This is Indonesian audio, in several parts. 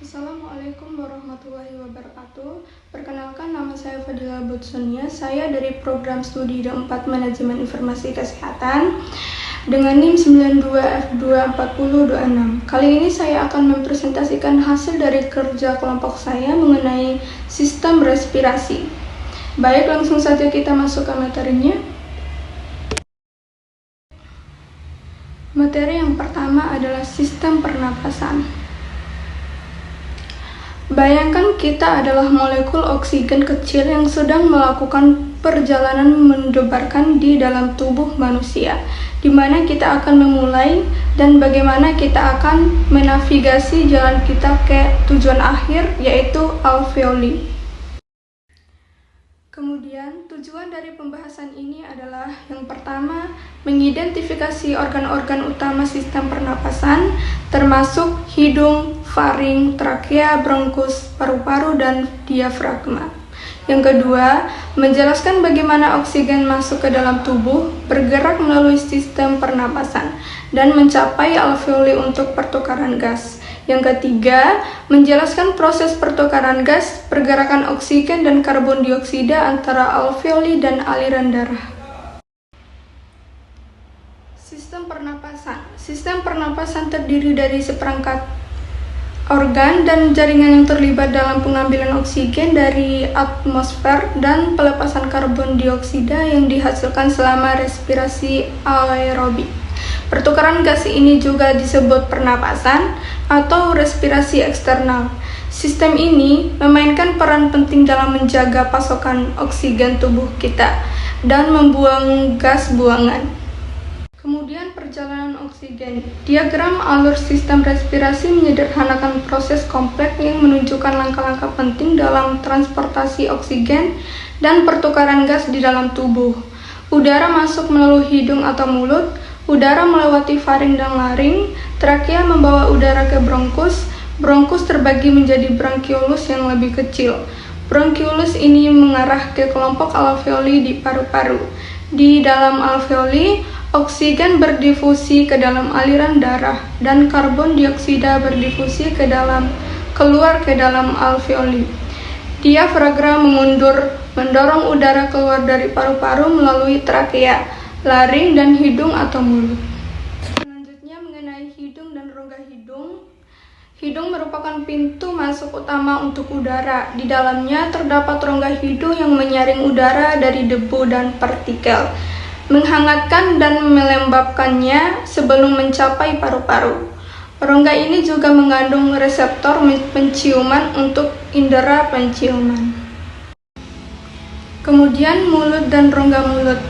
Assalamualaikum warahmatullahi wabarakatuh. Perkenalkan, nama saya Fadila Butsunia. Saya dari program studi D4 Manajemen Informasi Kesehatan dengan NIM 92F24026. Kali ini saya akan mempresentasikan hasil dari kerja kelompok saya mengenai sistem respirasi. Baik, langsung saja kita masuk ke materinya. Materi yang pertama adalah sistem pernapasan. Bayangkan kita adalah molekul oksigen kecil yang sedang melakukan perjalanan mendebarkan di dalam tubuh manusia, di mana kita akan memulai dan bagaimana kita akan menavigasi jalan kita ke tujuan akhir, yaitu alveoli. Kemudian, tujuan dari pembahasan ini adalah yang pertama, mengidentifikasi organ-organ utama sistem pernapasan, termasuk hidung, faring, trakea, bronkus, paru-paru, dan diafragma. Yang kedua, menjelaskan bagaimana oksigen masuk ke dalam tubuh, bergerak melalui sistem pernapasan, dan mencapai alveoli untuk pertukaran gas. Yang ketiga, menjelaskan proses pertukaran gas, pergerakan oksigen dan karbon dioksida antara alveoli dan aliran darah. Sistem pernapasan. Sistem pernapasan terdiri dari seperangkat organ dan jaringan yang terlibat dalam pengambilan oksigen dari atmosfer dan pelepasan karbon dioksida yang dihasilkan selama respirasi aerobik. Pertukaran gas ini juga disebut pernapasan atau respirasi eksternal. Sistem ini memainkan peran penting dalam menjaga pasokan oksigen tubuh kita dan membuang gas buangan. Kemudian perjalanan oksigen. Diagram alur sistem respirasi menyederhanakan proses kompleks yang menunjukkan langkah-langkah penting dalam transportasi oksigen dan pertukaran gas di dalam tubuh. Udara masuk melalui hidung atau mulut, udara melewati faring dan laring, trakea membawa udara ke bronkus, bronkus terbagi menjadi bronkiolus yang lebih kecil. Bronkiolus ini mengarah ke kelompok alveoli di paru-paru. Di dalam alveoli, oksigen berdifusi ke dalam aliran darah dan karbon dioksida berdifusi keluar ke dalam alveoli. Diafragma mendorong udara keluar dari paru-paru melalui trakea, laring, dan hidung atau mulut. Selanjutnya mengenai hidung dan rongga hidung. Hidung merupakan pintu masuk utama untuk udara. Di dalamnya terdapat rongga hidung yang menyaring udara dari debu dan partikel, menghangatkan dan melembabkannya sebelum mencapai paru-paru. Rongga ini juga mengandung reseptor penciuman untuk indera penciuman. Kemudian mulut dan rongga mulut.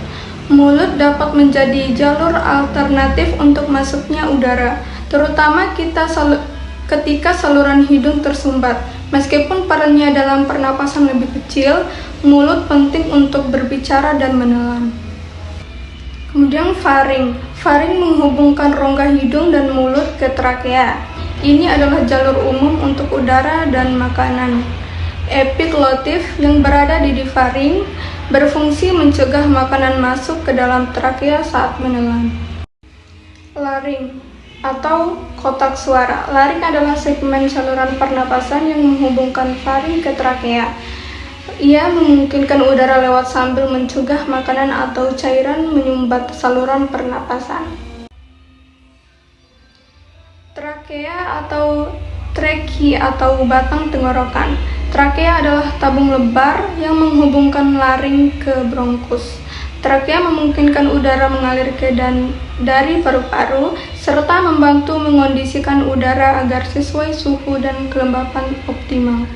Mulut dapat menjadi jalur alternatif untuk masuknya udara, terutama ketika saluran hidung tersumbat. Meskipun perannya dalam pernapasan lebih kecil, mulut penting untuk berbicara dan menelan. Kemudian faring. Faring menghubungkan rongga hidung dan mulut ke trakea. Ini adalah jalur umum untuk udara dan makanan. Epiglotif yang berada di faring berfungsi mencegah makanan masuk ke dalam trakea saat menelan. Laring atau kotak suara. Laring adalah segmen saluran pernapasan yang menghubungkan faring ke trakea. Ia memungkinkan udara lewat sambil mencegah makanan atau cairan menyumbat saluran pernapasan. Trakea atau treki atau batang tenggorokan. Trakea adalah tabung lebar yang menghubungkan laring ke bronkus. Trakea memungkinkan udara mengalir dari paru-paru serta membantu mengondisikan udara agar sesuai suhu dan kelembapan optimal.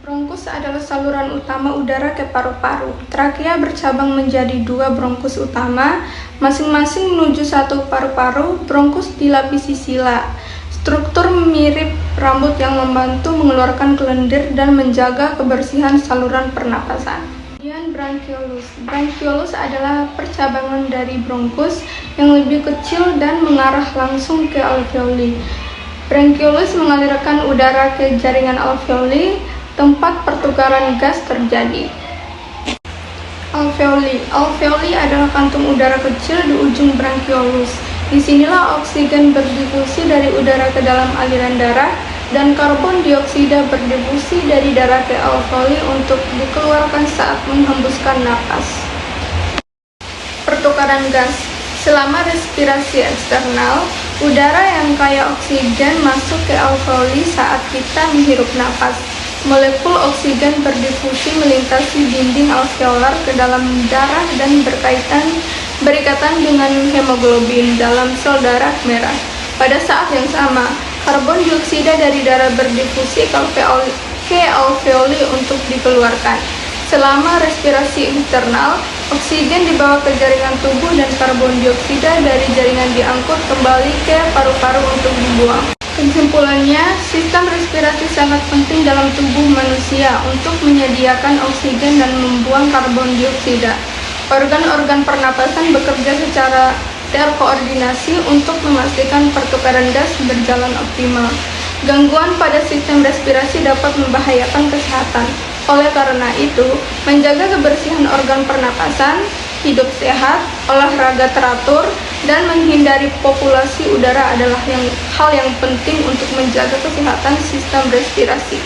Bronkus adalah saluran utama udara ke paru-paru. Trakea bercabang menjadi dua bronkus utama, masing-masing menuju satu paru-paru. Bronkus dilapisi sila, struktur mirip rambut yang membantu mengeluarkan kelendir dan menjaga kebersihan saluran pernapasan. Kemudian branchiolus. Branchiolus adalah percabangan dari bronkus yang lebih kecil dan mengarah langsung ke alveoli. Branchiolus mengalirkan udara ke jaringan alveoli, tempat pertukaran gas terjadi. Alveoli adalah kantung udara kecil di ujung branchiolus. Disinilah oksigen berdifusi dari udara ke dalam aliran darah dan karbon dioksida berdifusi dari darah ke alveoli untuk dikeluarkan saat menghembuskan napas. Pertukaran gas. Selama respirasi eksternal, udara yang kaya oksigen masuk ke alveoli saat kita menghirup napas. Molekul oksigen berdifusi melintasi dinding alveolar ke dalam darah dan berikatan dengan hemoglobin dalam sel darah merah. Pada saat yang sama, karbon dioksida dari darah berdifusi ke alveoli untuk dikeluarkan. Selama respirasi internal, oksigen dibawa ke jaringan tubuh dan karbon dioksida dari jaringan diangkut kembali ke paru-paru untuk dibuang. Kesimpulannya, sistem respirasi sangat penting dalam tubuh manusia untuk menyediakan oksigen dan membuang karbon dioksida. Organ-organ pernapasan bekerja secara terkoordinasi untuk memastikan pertukaran gas berjalan optimal. Gangguan pada sistem respirasi dapat membahayakan kesehatan. Oleh karena itu, menjaga kebersihan organ pernapasan, hidup sehat, olahraga teratur, dan menghindari populasi udara adalah hal yang penting untuk menjaga kesehatan sistem respirasi.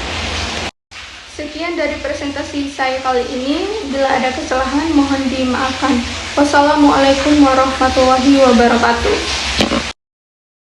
Sekian dari presentasi saya kali ini. Bila ada kesalahan, mohon dimaafkan. Wassalamualaikum warahmatullahi wabarakatuh.